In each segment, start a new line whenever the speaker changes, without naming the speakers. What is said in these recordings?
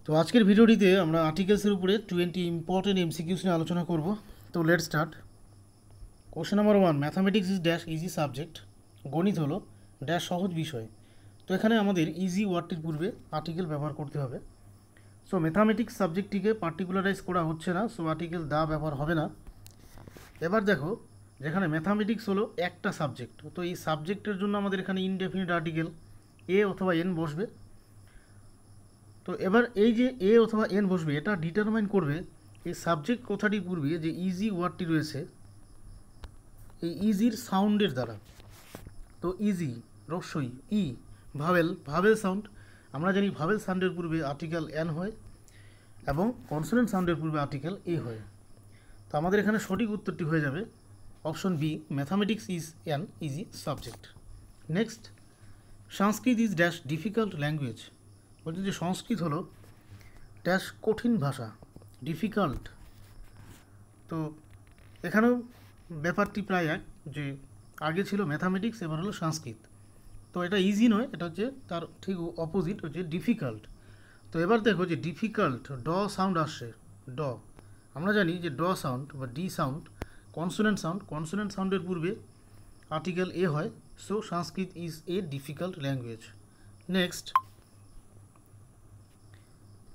তো আজকের ভিডিওটিতে আমরা আর্টিকেলসের উপরে 20 ইম্পর্টেন্ট এমসিকিউস নিয়ে আলোচনা করব। তো let's start. Question number 1, mathematics is dash easy subject. গণিত হলো ড্যাশ সহজ বিষয়। তো এখানে আমাদের ইজি ওয়ার্ডটির পূর্বে আর্টিকেল ব্যবহার করতে হবে। সো ম্যাথামেটিক্স সাবজেক্টটিকে পার্টিকুলারাইজ করা হচ্ছে না, সো আর্টিকেল দা ব্যবহার হবে না। এবার দেখো, যেখানে ম্যাথামেটিক্স হলো একটা সাবজেক্ট, তো এই সাবজেক্টের জন্য আমাদের এখানে ইনডেফিনিট আর্টিকেল এ অথবা এন বসবে। তো এবার এই যে এ অথবা এন বসবে, এটা ডিটারমাইন করবে এই সাবজেক্ট কথাটির পূর্বে যে ইজি ওয়ার্ডটি রয়েছে এই ইজির সাউন্ডের দ্বারা। তো ইজি রস্যই ই ভাবেল সাউন্ড, আমরা জানি ভাবেল সাউন্ডের পূর্বে আর্টিকেল এন হয় এবং কনসোনেন্ট সাউন্ডের পূর্বে আর্টিকেল এ হয়। তো আমাদের এখানে সঠিক উত্তরটি হয়ে যাবে option B, mathematics is an easy subject. Next, Sanskrit is dash difficult language. বলছে যে সংস্কৃত হলো ড্যাশ কঠিন ভাষা, ডিফিকাল্ট। তো এখানেও ব্যাপারটি প্রায় এক, যে আগে ছিল ম্যাথামেটিক্স, এবার হলো সংস্কৃত। তো এটা ইজি নয়, এটা হচ্ছে তার ঠিক অপোজিট হচ্ছে ডিফিকাল্ট। তো এবার দেখো যে ডিফিকাল্ট ড সাউন্ড আসছে, ড। আমরা জানি যে ড সাউন্ড বা ডি সাউন্ড কনসোনেন্ট সাউন্ডের পূর্বে আর্টিকেল এ হয়। So Sanskrit is a difficult language. Next,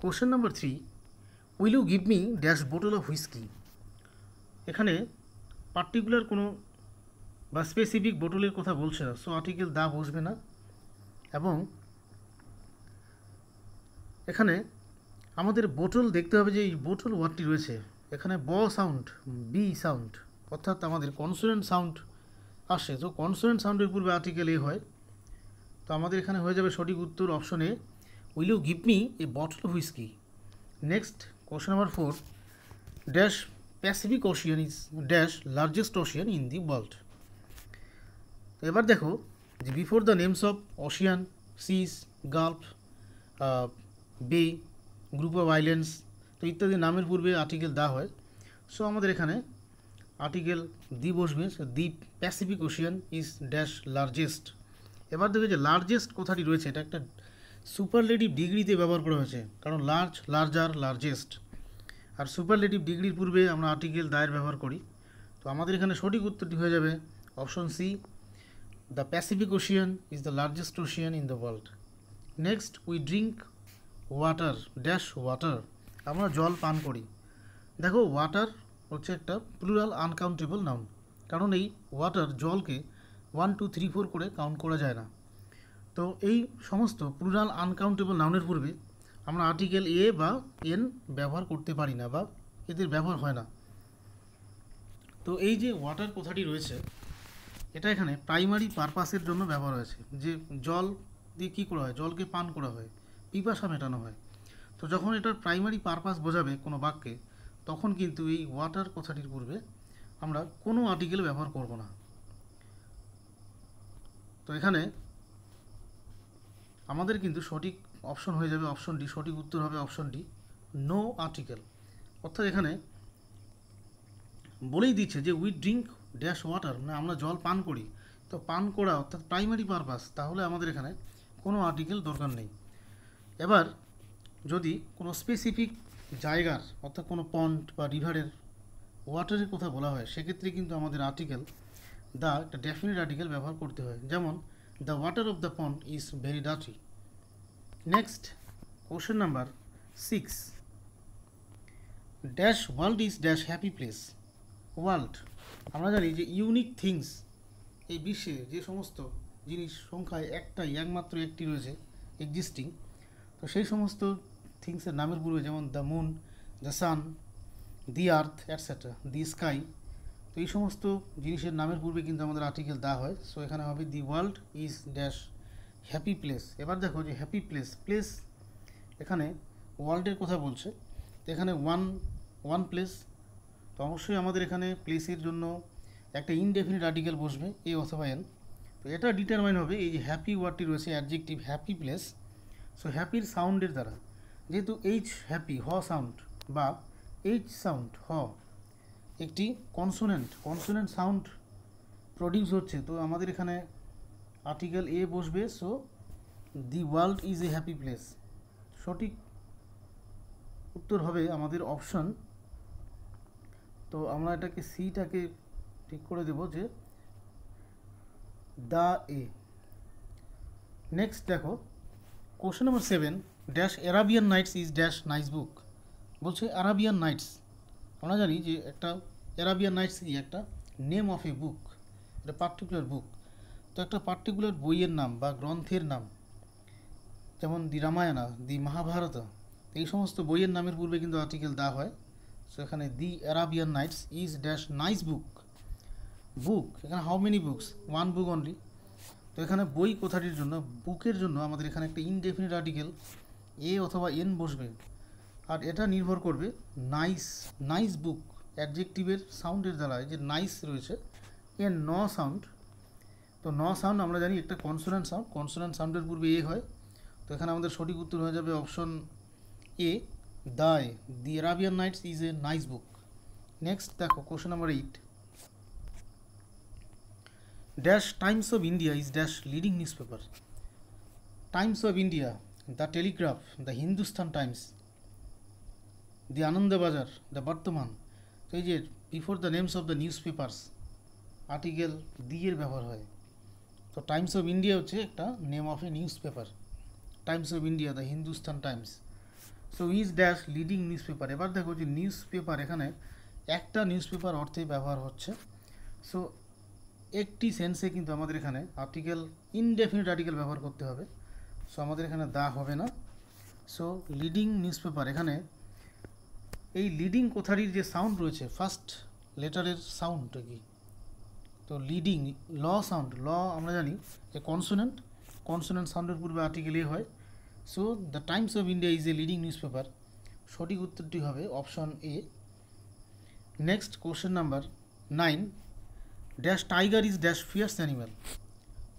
question number 3, will you give me dash bottle of whisky. এখানে পার্টিকুলার কোনো বা স্পেসিফিক বোটলের কথা বলছে না, সো আর্টিকেল দা বসবে না। এবং এখানে আমাদের বোটল দেখতে হবে যে এই বোটল ওয়ার্ডটি রয়েছে, এখানে ব সাউন্ড বি সাউন্ড, অর্থাৎ আমাদের কনসোনেন্ট সাউন্ড আসে। তো কনসোনেন্ট সাউন্ডের পূর্বে আর্টিকেল এ হয়। তো আমাদের এখানে হয়ে যাবে সঠিক উত্তর option A, will you give me a bottle of whisky. Next, question number 4, dash Pacific Ocean is dash largest ocean in the world. তো এবার দেখো যে before the names of ocean, seas, gulf, bay, group of islands, তো ইত্যাদি নামের পূর্বে article দা হয়। So আমাদের এখানে আর্টিকেল দি বসবে। The Pacific Ocean is dash largest. এবার দেখো যে লার্জেস্ট কথাটি রয়েছে, এটা একটা সুপারলেটিভ ডিগ্রিতে ব্যবহার করা হয়েছে, কারণ লার্জ, লার্জার, লার্জেস্ট। আর সুপারলেটিভ ডিগ্রির পূর্বে আমরা আর্টিকেল দায়ের ব্যবহার করি। তো আমাদের এখানে সঠিক উত্তরটি হয়ে যাবে option C, the Pacific Ocean is the largest ocean in the world. Next, we drink water dash water. আমরা জল পান করি। দেখো ওয়াটার হচ্ছে একটা প্লুরাল আনকাউন্টেবল নাউন, কারণ এই ওয়াটার জলকে 1 2 3 4 করে কাউন্ট করা যায় না। তো এই সমস্ত প্লুরাল আনকাউন্টেবল নাউনের পূর্বে আমরা আর্টিকেল এ বা এন ব্যবহার করতে পারি না, বা এদের ব্যবহার হয় না। তো এই যে ওয়াটার কথাটি রয়েছে, এটা এখানে প্রাইমারি পারপাসের জন্য ব্যবহার হয়েছে, যে জল দিয়ে কী করা হয়, জলকে পান করা হয়, পিপাসা মেটানো হয়। তো যখন এটার প্রাইমারি পারপাস বোঝাবে কোনো বাক্যে, তখন কিন্তু এই ওয়াটার কথাটির পূর্বে আমরা কোনো আর্টিকেল ব্যবহার করব না। তো এখানে আমাদের কিন্তু সঠিক অপশন হয়ে যাবে অপশন ডি, সঠিক উত্তর হবে অপশন ডি, নো আর্টিকেল। অর্থাৎ এখানে বলেই দিচ্ছে যে উই ড্রিঙ্ক ড্যাশ ওয়াটার, মানে আমরা জল পান করি। তো পান করা অর্থাৎ প্রাইমারি পারপাস, তাহলে আমাদের এখানে কোনো আর্টিকেল দরকার নেই। এবার যদি কোনো স্পেসিফিক জায়গার অর্থাৎ কোনো পন্ড বা রিভারের ওয়াটারের কথা বলা হয়, সেক্ষেত্রে কিন্তু আমাদের আর্টিকেল দ্য একটা ডেফিনিট আর্টিকেল ব্যবহার করতে হয়, যেমন the water of the pond is very dirty. Next, question number 6, dash world is dash happy place. World, আমরা জানি যে ইউনিক থিংস, এই বিশ্বে যে সমস্ত জিনিস সংখ্যায় একমাত্র একটি রয়েছে এক্সিস্টিং, তো সেই সমস্ত থিংসের নামের পূর্বে যেমন the moon, the sun, the earth etcetera, the sky, তো এই সমস্ত জিনিসের নামের পূর্বে কিন্তু আমাদের আর্টিকেল দেওয়া হয়। সো এখানে হবে the world is dash happy place. এবার দেখো যে হ্যাপি প্লেস, প্লেস এখানে ওয়ার্ল্ডের কথা বলছে, তো এখানে ওয়ান প্লেস, তো অবশ্যই আমাদের এখানে প্লেসের জন্য একটা ইনডেফিনিট আর্টিকেল বসবে এ অথবা এন। তো এটা ডিটারমাইন হবে এই যে হ্যাপি ওয়ার্ডটি রয়েছে অ্যাডজেক্টিভ হ্যাপি প্লেস। সো হ্যাপির সাউন্ডের দ্বারা, যেহেতু এইচ হ্যাপি হ সাউন্ড বা এইচ সাউন্ড হ একটি কনসোনেন্ট সাউন্ড প্রডিউস হচ্ছে, তো আমাদের এখানে আর্টিকেল এ বসবে। So the world is a happy place, সঠিক উত্তর হবে আমাদের অপশন, তো আমরা এটাকে সিটাকে ঠিক করে দেব যে দ্য এ। নেক্সট দেখো question number 7, dash Arabian Nights is dash nice book. বলছে আরাবিয়ান নাইটস, আমরা জানি যে একটা অ্যারাবিয়ান নাইটস কি একটা নেম অফ এ বুক, এটা পার্টিকুলার বুক। তো একটা পার্টিকুলার বইয়ের নাম বা গ্রন্থের নাম, যেমন দি রামায়ণা, দি মহাভারত, এই সমস্ত বইয়ের নামের পূর্বে কিন্তু আর্টিকেল দেওয়া হয়। সো এখানে the Arabian Nights is dash nice book. Book, এখানে how many books, one book only. তো এখানে বই কথাটির জন্য, বুকের জন্য আমাদের এখানে একটা ইনডেফিনিট আর্টিকেল এ অথবা এন বসবে, আর এটা নির্ভর করবে নাইস, নাইস বুক অ্যাডজেক্টিভের সাউন্ডের দ্বারা। যে নাইস রয়েছে এ ন সাউন্ড, তো ন সাউন্ড আমরা জানি একটা কনসোনেন্ট সাউন্ড, কনসোনেন্ট সাউন্ডের পূর্বে এ হয়। তো এখানে আমাদের সঠিক উত্তর হয়ে যাবে option A, the Arabian Nights is a nice book. Next দেখো question number 8, dash Times of India is dash leading news paper. Times of India, the Telegraph, the Hindustan Times, the Anandabazar, the Bartaman. তো এই যে before the names of the newspapers article the এর ব্যবহার হয়। তো Times of India হচ্ছে একটা name of a newspaper, Times of India, the Hindustan Times. So is dash leading news paper. এবার দেখো যে নিউজ পেপার, এখানে একটা নিউজ পেপার অর্থে ব্যবহার হচ্ছে। সো একটি সেন্সে কিন্তু আমাদের এখানে আর্টিকেল, ইনডেফিনিট আর্টিকেল ব্যবহার করতে হবে। সো আমাদের এখানে দা হবে না। সো লিডিং নিউজ পেপার, এখানে এই লিডিং কথাটির যে সাউন্ড রয়েছে, ফার্স্ট লেটারের সাউন্ডটা কি, তো লিডিং ল সাউন্ড, ল আমরা জানি যে কনসোনেন্ট, কনসোনেন্ট সাউন্ডের পূর্বে আর্টিকেল এ হয়। So the Times of India is a leading news paper, সঠিক উত্তরটি হবে option A. Next question number 9, dash tiger is dash fierce animal.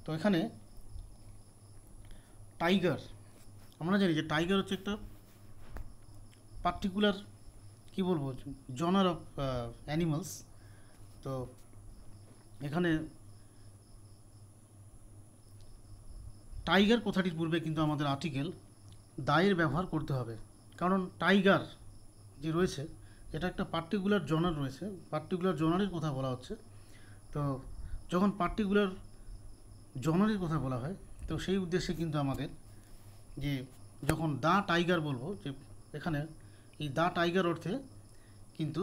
তো এখানে টাইগার, আমরা জানি যে টাইগার হচ্ছে একটা পার্টিকুলার, কি বলবো, জনার অফ অ্যানিমালস। তো এখানে টাইগার কথাটির পূর্বে কিন্তু আমাদের আর্টিকেল দায়ের ব্যবহার করতে হবে, কারণ টাইগার যে রয়েছে এটা একটা পার্টিকুলার জনার রয়েছে, পার্টিকুলার জনারের কথা বলা হচ্ছে। তো যখন পার্টিকুলার জনারের কথা বলা হয়, তো সেই উদ্দেশ্যে কিন্তু আমাদের যে যখন দ্য টাইগার বলবো, যে এখানে এই দ্য টাইগার অর্থে কিন্তু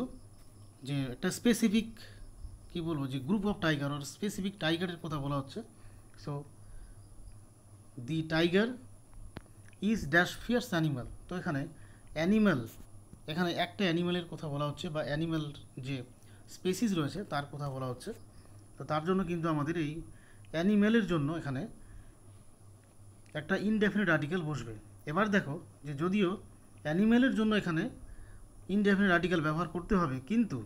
যে একটা স্পেসিফিক, কি বলবো, যে গ্রুপ অফ টাইগার আর স্পেসিফিক টাইগারের কথা বলা হচ্ছে। So the tiger is dash fierce animal. তো এখানে অ্যানিম্যাল, এখানে একটা অ্যানিম্যালের কথা বলা হচ্ছে, বা অ্যানিম্যাল যে স্পেসিস রয়েছে তার কথা বলা হচ্ছে। তো তার জন্য কিন্তু আমাদের এই অ্যানিম্যালের জন্য এখানে একটা ইনডেফিনিট আর্টিকেল বসবে। এবার দেখো যে যদিও অ্যানিম্যালের জন্য এখানে ইনডেফিনিট আর্টিকেল ব্যবহার করতে হবে, কিন্তু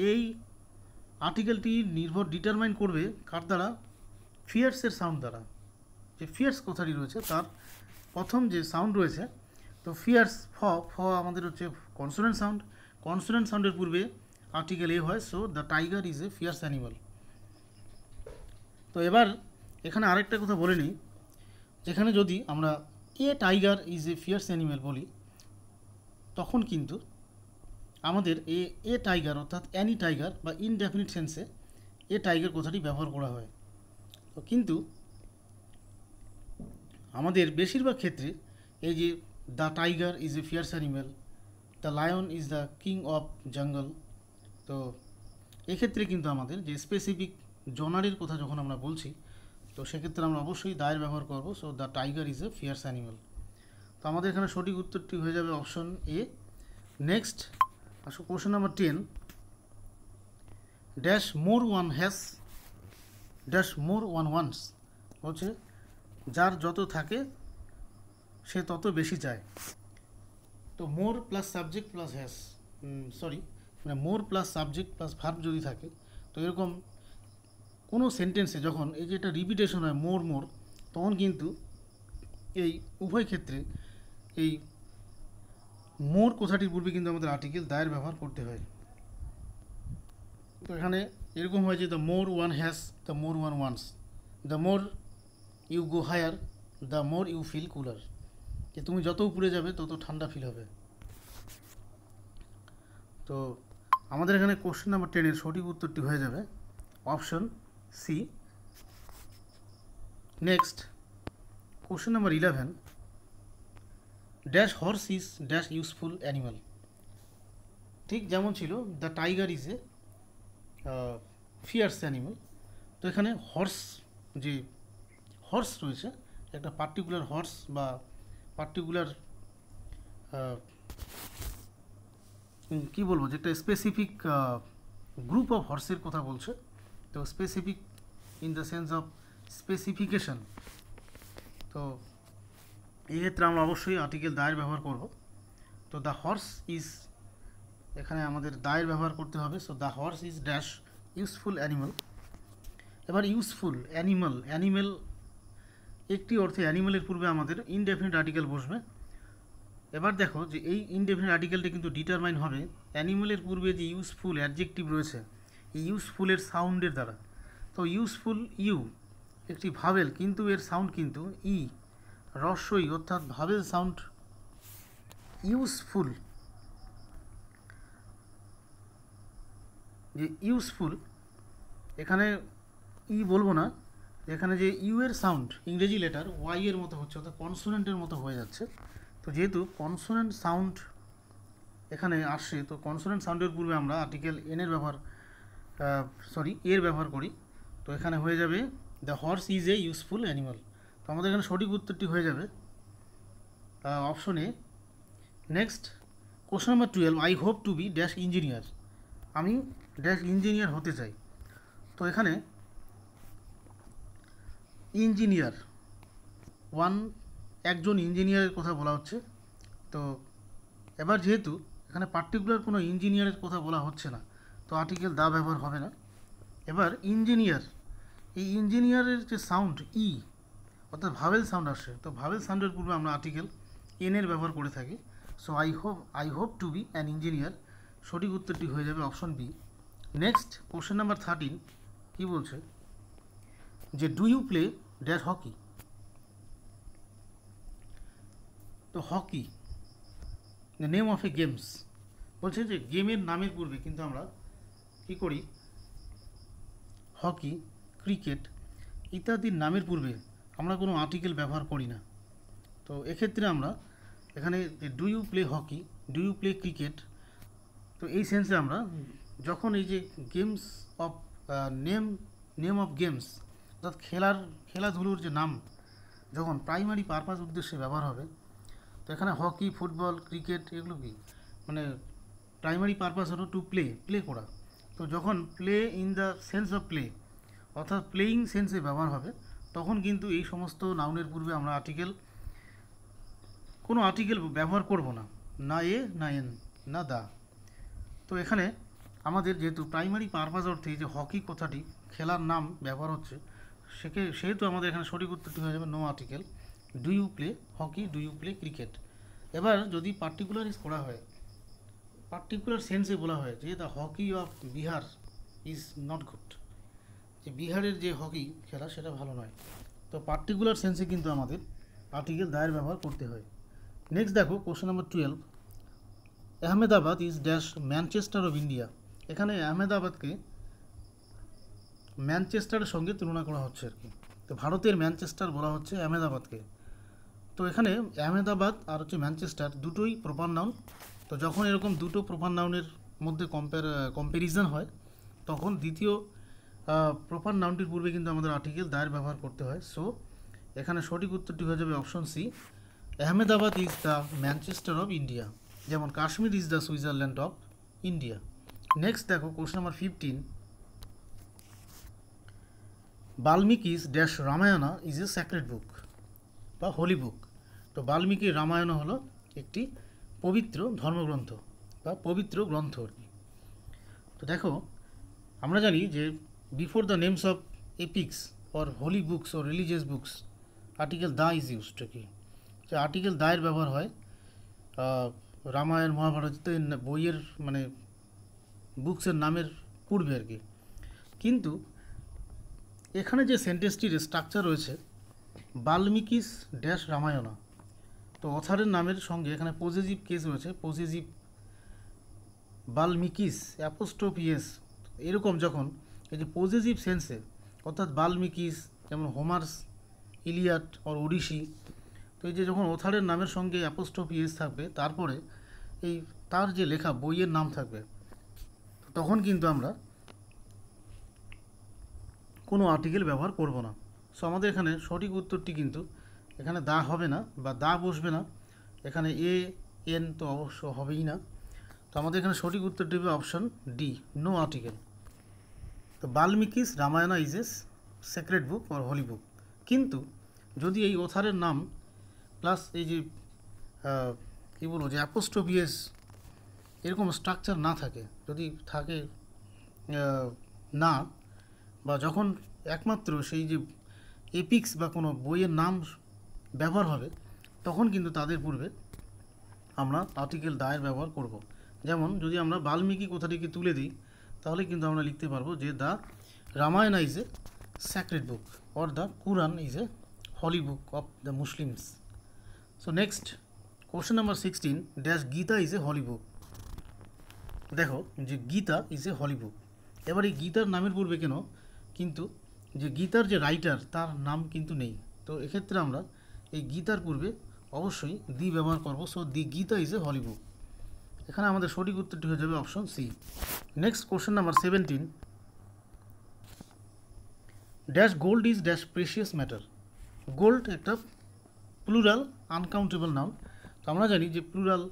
এই আর্টিকেলটি ডিটারমাইন করবে কার দ্বারা, ফিয়ার্সের সাউন্ড দ্বারা। যে ফিয়ার্স কথাটি রয়েছে তার প্রথম যে সাউন্ড রয়েছে, তো ফিয়ার্স ফ আমাদের হচ্ছে কনসোনেন্ট সাউন্ড, কনসোনেন্ট সাউন্ডের পূর্বে আর্টিকেল এ হয়। So the tiger is a fierce animal. তো এবার এখানে আরেকটা কথা বলে নিই, যেখানে যদি আমরা a tiger is a fierce animal বলি, তখন কিন্তু আমাদের এ টাইগার অর্থাৎ অ্যানি টাইগার বা ইনডেফিনিট সেন্সে এ টাইগার কথাটি ব্যবহার করা হয়। তো কিন্তু আমাদের বেশিরভাগ ক্ষেত্রে এই যে the tiger is a fierce animal, the lion is the king of jungle, তো এক্ষেত্রে কিন্তু আমাদের যে স্পেসিফিক জনারের কথা যখন আমরা বলছি, তো সেক্ষেত্রে আমরা অবশ্যই দায়ের ব্যবহার করব। So the tiger is a fierce animal. তো আমাদের এখানে সঠিক উত্তরটি হয়ে যাবে অপশন এ। নেক্সট আসো question number 10, dash more one has dash more one wants. হচ্ছে যার যত থাকে সে তত বেশি চায়। তো more plus subject plus has, sorry, মানে more plus subject plus verb যদি থাকে, তো এরকম কোনো সেন্টেন্সে যখন এই যে এটা রিপিটেশন হয় মোর মোর, তখন কিন্তু এই উভয় ক্ষেত্রে এই মোর কথাটির পূর্বে কিন্তু আমাদের আর্টিকেল দায়ের ব্যবহার করতে হয়। তো এখানে এরকম হয় যে the more one has, the more one wants, the more you go higher, the more you feel cooler. যে তুমি যত উপরে যাবে তত ঠান্ডা ফিল হবে। তো আমাদের এখানে কোশ্চেন নাম্বার 10 এর সঠিক উত্তরটি হয়ে যাবে option C. Next question number 11, dash horse is dash useful animal. ঠিক যেমন ছিল the tiger is a fierce animal. তো এখানে যে হর্স রয়েছে, একটা পার্টিকুলার হর্স বা পার্টিকুলার কী বলবো, যে একটা স্পেসিফিক গ্রুপ অফ হর্সের কথা বলছে। তো specific in the sense of specification. তো এই ক্ষেত্রে আমরা অবশ্যই আর্টিকেল দায়ের ব্যবহার করব। তো দ্য হর্স ইজ, এখানে আমাদের দায়ের ব্যবহার করতে হবে। So the horse is dash useful animal. এবার ইউজফুল অ্যানিমেল একটি অর্থে অ্যানিমেলের পূর্বে আমাদের ইনডেফিনিট আর্টিকেল বসবে। এবার দেখো যে এই ইনডেফিনিট আর্টিকেলটা কিন্তু ডিটারমাইন হবে অ্যানিমেলের পূর্বে যে ইউজফুল অ্যাডজেক্টিভ রয়েছে এই ইউজফুলের সাউন্ডের দ্বারা। তো ইউজফুল ইউ একটি ভাবেল, কিন্তু এর সাউন্ড কিন্তু ই, রস্বই, অর্থাৎ ভাবেল সাউন্ড ইউজফুল। যে ইউজফুল এখানে ই বলবো না, এখানে যে ইউ এর সাউন্ড ইংরেজি লেটার ওয়াই এর মতো হচ্ছে, অর্থাৎ কনসোনেন্টের মতো হয়ে যাচ্ছে। তো যেহেতু কনসোনেন্ট সাউন্ড এখানে আসে, তো কনসোনেন্ট সাউন্ডের পূর্বে আমরা আর্টিকেল এর ব্যবহার করি। তো এখানে হয়ে যাবে the horse is a useful animal. তো আমাদের এখানে সঠিক উত্তরটি হয়ে যাবে option A. Next question number 12, I hope to be dash engineer. আমি ড্যাশ ইঞ্জিনিয়ার হতে চাই। তো এখানে ইঞ্জিনিয়ার একজন ইঞ্জিনিয়ারের কথা বলা হচ্ছে। তো এবার যেহেতু এখানে পার্টিকুলার কোনো ইঞ্জিনিয়ারের কথা বলা হচ্ছে না, তো আর্টিকেল দা ব্যবহার হবে না। এবার ইঞ্জিনিয়ার, এই ইঞ্জিনিয়ারের যে সাউন্ড ই, অর্থাৎ ভাবেল সাউন্ড আসে। তো ভাবেল সাউন্ডের পূর্বে আমরা আর্টিকেল এর ব্যবহার করে থাকি। So I hope to be an engineer, সঠিক উত্তরটি হয়ে যাবে option B. Next question number 13 কী বলছে, যে do you play dash hockey. তো hockey the name of a games, বলছে যে গেমের নামের পূর্বে কিন্তু আমরা কী করি, হকি, ক্রিকেট ইত্যাদির নামের পূর্বে আমরা কোনো আর্টিকেল ব্যবহার করি না। তো এক্ষেত্রে আমরা এখানে do you play hockey, do you play cricket, তো এই সেন্সে আমরা যখন এই যে games of name of games, অর্থাৎ খেলাধুলোর যে নাম যখন প্রাইমারি পারপাস উদ্দেশ্যে ব্যবহার হবে, তো এখানে হকি, ফুটবল, ক্রিকেট এগুলো কি মানে প্রাইমারি পারপাস হলো টু প্লে করা। তো যখন play in the sense of play, অর্থাৎ প্লেয়িং সেন্সে ব্যবহার হবে, তখন কিন্তু এই সমস্ত নাউনের পূর্বে আমরা কোনো আর্টিকেল ব্যবহার করব না, না এ না এন না দা। তো এখানে আমাদের যেহেতু প্রাইমারি পারপাস অর্থে যে হকি কথাটি খেলার নাম ব্যবহার হচ্ছে, সেহেতু আমাদের এখানে সঠিক উত্তরটি হয়ে যাবে no article, do you play hockey, do you play cricket. এবার যদি পার্টিকুলারাইজ করা হয়, পার্টিকুলার সেন্সে বলা হয় যে the hockey of Bihar is not good, যে বিহারের যে হকি খেলা সেটা ভালো নয়। তো পার্টিকুলার সেন্সে কিন্তু আমাদের আর্টিকেল দায়ের ব্যবহার করতে হয়। নেক্সট দেখো question number 12, Ahmedabad is dash Manchester of India. এখানে আহমেদাবাদকে ম্যানচেস্টারের সঙ্গে তুলনা করা হচ্ছে আর কি। তো ভারতের ম্যানচেস্টার বলা হচ্ছে আহমেদাবাদকে। তো এখানে আহমেদাবাদ আর হচ্ছে ম্যানচেস্টার দুটোই প্রপার নাউন। তো যখন এরকম দুটো প্রপার নাউনের মধ্যে কম্প্যারিজন হয়, তখন দ্বিতীয় প্রপার নাউনটির পূর্বে কিন্তু আমাদের আর্টিকেল দায়ের ব্যবহার করতে হয়। সো এখানে সঠিক উত্তরটি হয়ে যাবে option C, Ahmedabad is the Manchester of India, যেমন Kashmir is the Switzerland of India. Next দেখো question number 15, Valmiki's dash Ramayana is a sacred book বা হোলি বুক। তো বাল্মীকির রামায়ণ হলো একটি পবিত্র ধর্মগ্রন্থ বা পবিত্র গ্রন্থ আর কি। তো দেখো আমরা জানি যে before the names of epics or holy books or religious books article the is used কি, যে আর্টিকেল দায়ের ব্যবহার হয় রামায়ণ মহাভারত বইয়ের মানে বুকসের নামের পূর্বে আর কি। কিন্তু এখানে যে সেন্টেন্সটির স্ট্রাকচার রয়েছে বাল্মীকিস ড্যাশ রামায়ণা, তো অথারের নামের সঙ্গে এখানে পজেসিভ কেস রয়েছে, পজেসিভ বাল্মীকিস অ্যাপোস্ট্রোপিএস, এরকম যখন এই যে পজেসিভ সেন্সে, অর্থাৎ বাল্মীকিস যেমন হোমার্স, ইলিয়াড আর ওডিসি, তো এই যে যখন অথারের নামের সঙ্গে অ্যাপোস্ট্রোপিএস থাকবে, তারপরে এই তার যে লেখা বইয়ের নাম থাকবে, তখন কিন্তু আমরা কোনো আর্টিকেল ব্যবহার করব না। সো আমাদের এখানে সঠিক উত্তরটি কিন্তু এখানে দা হবে না বা দা বসবে না, এখানে এ এন তো অবশ্য হবেই না। তো আমাদের এখানে সঠিক উত্তরটি হবে অপশন ডি, নো আর্টিকেল। তো Valmiki's Ramayana is a sacred book or holy book. কিন্তু যদি এই অথারের নাম প্লাস এই যে কী বলবো যে অ্যাপোস্ট্রোপিএস এরকম স্ট্রাকচার না থাকে, যদি থাকে না, বা যখন একমাত্র সেই যে এপিক্স বা কোনো বইয়ের নাম ব্যবহার হবে, তখন কিন্তু তাদের পূর্বে আমরা আর্টিকেল দায়ের ব্যবহার করব। যেমন যদি আমরা বাল্মীকি কথাটিকে তুলে দিই, তাহলে কিন্তু আমরা লিখতে পারবো যে the Ramayana is a sacred book or the Quran is a holy book of the Muslims. So next question number 16, dash Gita is a holy book. দেখো যে গীতা ইজ এ হলি বুক, এবার এই গীতার নামের পূর্বে কেন কিন্তু যে গীতার যে রাইটার তার নাম কিন্তু নেই, তো এক্ষেত্রে আমরা এই গীতার পূর্বে অবশ্যই দি ব্যবহার করব। So the Gita is a holy book, এখানে আমাদের সঠিক উত্তরটি হয়ে যাবে option C. Next question number 17, dash gold is dash precious matter. Gold একটা প্লুরাল আনকাউন্টেবল নাউন। তো আমরা জানি যে প্লুরাল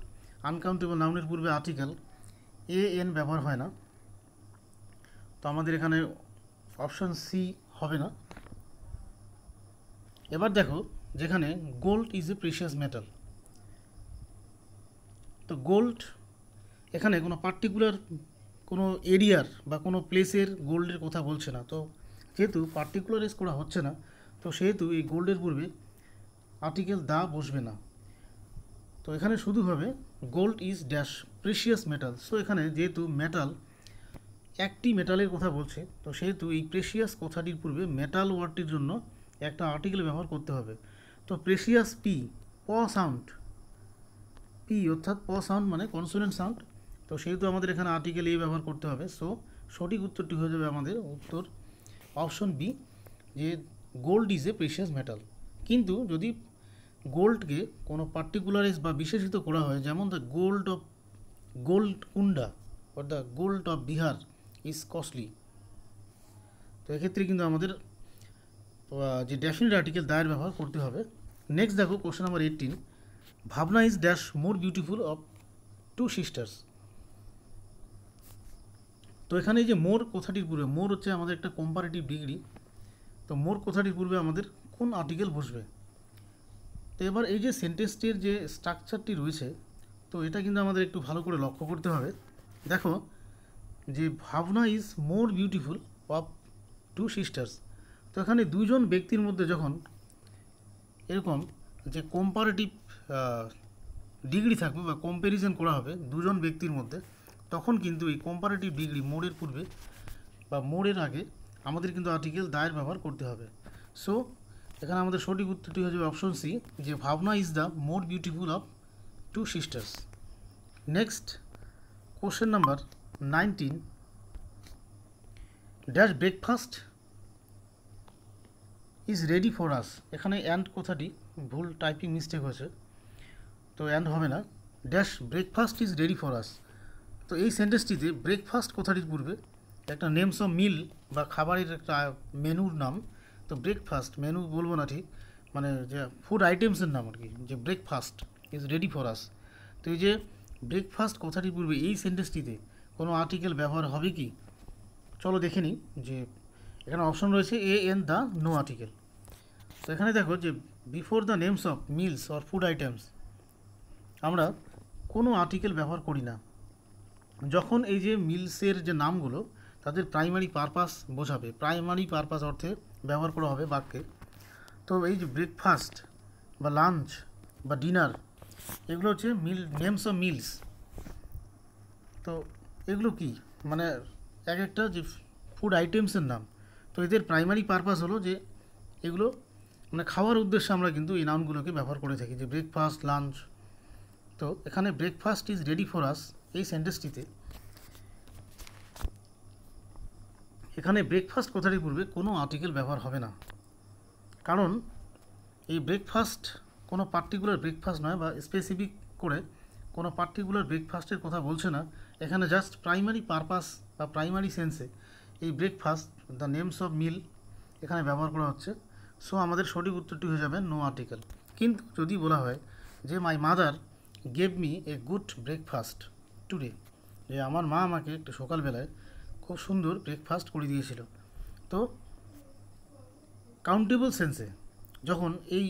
আনকাউন্টেবল নাউনের পূর্বে আর্টিকেল এ এন ব্যবহার হয় না, তো আমাদের এখানে অপশন সি হবে না। এবার দেখো যেখানে gold is a precious metal, তো গোল্ড এখানে কোনো পার্টিকুলার কোনো এরিয়ার বা কোনো প্লেসের গোল্ডের কথা বলছে না, তো যেহেতু পার্টিকুলারাইজ করা হচ্ছে না, তো সেহেতু এই গোল্ডের পূর্বে আর্টিকেল দা বসবে না। তো এখানে শুধু হবে gold is dash precious metal. So এখানে যেহেতু মেটাল একটি মেটালের কথা বলছে, তো সেহেতু এই প্রেশিয়াস কথাটির পূর্বে মেটাল ওয়ার্ডটির জন্য একটা আর্টিকেল ব্যবহার করতে হবে। তো প্রেশিয়াস পি, প সাউন্ড, পি অর্থাৎ প সাউন্ড মানে কনসোনেন্ট সাউন্ড, তো সেহেতু আমাদের এখানে আর্টিকেল এ ব্যবহার করতে হবে। সো সঠিক উত্তরটি হয়ে যাবে আমাদের উত্তর অপশন বি, যে gold is a precious metal. কিন্তু যদি গোল্ডকে কোনো পার্টিকুলারাইজ বা বিশেষিত করা হয়, যেমন the gold Kunda or the gold of Bihar is costly, তো এক্ষেত্রে কিন্তু আমাদের যে ডেফিনেট আর্টিকেল দায়ের ব্যবহার করতে হবে। নেক্সট দেখো question number 18, Bhavna is dash more beautiful of two sisters. তো এখানে এই যে মোর কথাটির পূর্বে, মোর হচ্ছে আমাদের একটা কম্পারেটিভ ডিগ্রি, তো মোর কথাটির পূর্বে আমাদের কোন আর্টিকেল বসবে। তো এবার এই যে সেন্টেন্সটির যে স্ট্রাকচারটি রয়েছে, তো এটা কিন্তু আমাদের একটু ভালো করে লক্ষ্য করতে হবে। দেখো যে Bhavna is more beautiful of two sisters, তো এখানে দুজন ব্যক্তির মধ্যে যখন এরকম যে কম্পারেটিভ ডিগ্রি থাকবে বা কম্প্যারিজন করা হবে দুজন ব্যক্তির মধ্যে, তখন কিন্তু এই কম্পারেটিভ ডিগ্রি মোরের পূর্বে বা মোরের আগে আমাদের কিন্তু আর্টিকেল দায়ের ব্যবহার করতে হবে। সো এখানে আমাদের সঠিক উত্তরটি হয়ে যাবে অপশন সি, যে Bhavna is the more beautiful of two sisters. Next question number 19, dash breakfast is ready for us. এখানে অ্যান্ড কথাটি ভুল টাইপিং মিস্টেক হয়েছে, তো অ্যান্ড হবে না, dash breakfast is ready for আস। তো এই সেন্টেন্সটিতে ব্রেকফাস্ট কথাটির পূর্বে একটা নেমস অফ মিল বা খাবারের একটা মেনুর নাম, তো ব্রেকফাস্ট মেনু বলবো না ঠিক, মানে যে ফুড আইটেমসের নাম আর কি, যে ব্রেকফাস্ট ইজ রেডি ফর আস। তো এই যে ব্রেকফাস্ট কথাটির পূর্বে এই সেন্টেন্সটিতে কোনো আর্টিকেল ব্যবহার হবে কি, চলো দেখে নিই। যে এখানে অপশন রয়েছে a an the, no article. তো এখানে দেখো যে before the names of meals or food items আমরা কোনো আর্টিকেল ব্যবহার করি না। যখন এই যে মিলসের যে নামগুলো তাদের প্রাইমারি পারপাস বোঝাবে, প্রাইমারি পারপাস অর্থে ব্যবহার করা হবে বাক্যে। তো এই যে ব্রেকফাস্ট বা লাঞ্চ বা ডিনার এগুলো হচ্ছে নেমস অফ মিলস। তো এগুলো কি মানে এক একটা যে ফুড আইটেমসের নাম, তো এদের প্রাইমারি পারপাস হলো যে এগুলো মানে খাওয়ার উদ্দেশ্যে আমরা কিন্তু এই নামগুলোকে ব্যবহার করে থাকি, যে ব্রেকফাস্ট লাঞ্চ। তো এখানে ব্রেকফাস্ট ইজ রেডি ফর আস এই সেন্টেন্সটিতে এখানে ব্রেকফাস্ট কথাটির পূর্বে কোনো আর্টিকেল ব্যবহার হবে না, কারণ এই ব্রেকফাস্ট কোনো পার্টিকুলার ব্রেকফাস্ট নয় বা স্পেসিফিক করে কোনো পার্টিকুলার ব্রেকফাস্টের কথা বলছে না। এখানে জাস্ট প্রাইমারি পারপাস বা প্রাইমারি সেন্সে এই ব্রেকফাস্ট, দ্য নেমস অফ মিল এখানে ব্যবহার করা হচ্ছে। সো আমাদের সঠিক উত্তরটি হয়ে যাবে নো আর্টিকেল। কিন্তু যদি বলা হয় যে my mother gave me a good breakfast today, যে আমার মা আমাকে একটু সকালবেলায় খুব সুন্দর ব্রেকফাস্ট করে দিয়েছিল, তো কাউন্টেবল সেন্সে যখন এই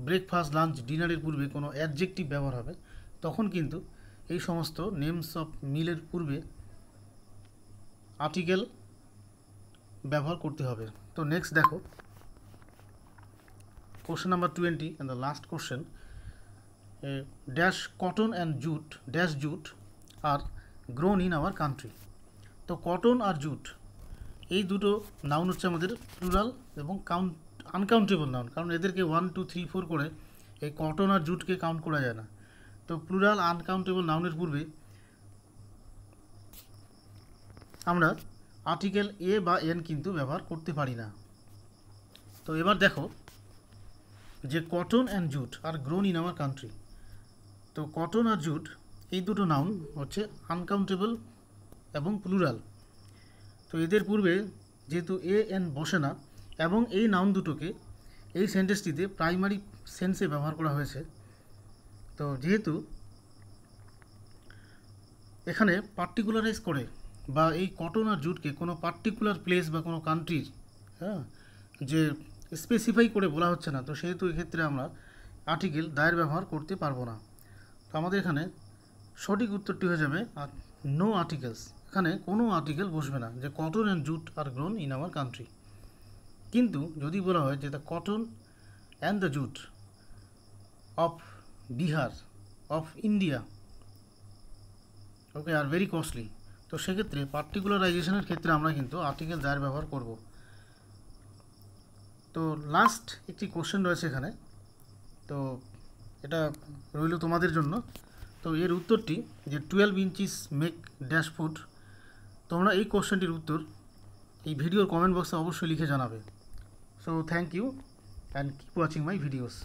ব্রেকফাস্ট, লাঞ্চ, ডিনারের পূর্বে কোনো অ্যাডজেক্টিভ ব্যবহার হবে, তখন কিন্তু এই সমস্ত নেমস অফ মিলের পূর্বে আর্টিকেল ব্যবহার করতে হবে। তো নেক্সট দেখো, question number 20 and the last question. Dash cotton and jute dash jute are grown in our country. তো কটন আর জুট এই দুটো নাউন হচ্ছে আমাদের প্লুরাল এবং আনকাউন্টেবল নাউন, কারণ এদেরকে 1 2 3 4 করে এই কটন আর জুটকে কাউন্ট করা যায় না। তো প্লুরাল আনকাউন্টেবল নাউনের পূর্বে আমরা আর্টিকেল এ বা এন কিন্তু ব্যবহার করতে পারি না। তো এবার দেখো যে cotton and jute are grown in our country. তো কটন আর জুট এই দুটো নাউন হচ্ছে আনকাউন্টেবল এবং প্লুরাল। তো এদের পূর্বে যেহেতু এ এন বসে না এবং এই নাউন দুটোকে এই সেন্টেন্সটিতে প্রাইমারি সেন্সে ব্যবহার করা হয়েছে, তো যেহেতু এখানে পার্টিকুলারাইজ করে বা এই কটন আর জুটকে কোনো পার্টিকুলার প্লেস বা কোনো কান্ট্রির যে স্পেসিফাই করে বলা হচ্ছে না, তো সেহেতু এক্ষেত্রে আমরা আর্টিকেল দায়ের ব্যবহার করতে পারবো না। তো আমাদের এখানে সঠিক উত্তরটি হয়ে যাবে নো আর্টিকেলস। এখানে কোনো আর্টিকেল বসবে না যে cotton and jute are grown in our country. কিন্তু যদি বলা হয় যে the cotton and the jute of Bihar, of India, okay, are very costly, তো সেক্ষেত্রে পার্টিকুলারাইজেশনের ক্ষেত্রে আমরা কিন্তু আর্টিকেল দায়ের ব্যবহার করব। তো লাস্ট একটি কোশ্চেন রয়েছে এখানে, তো এটা রইল তোমাদের জন্য। তো এর উত্তরটি যে 12 ইঞ্চিস মেক ড্যাশ ফুট, তোমরা এই কোশ্চেনটির উত্তর এই ভিডিওর কমেন্ট বক্সে অবশ্যই লিখে জানাবে। So thank you and keep watching my videos.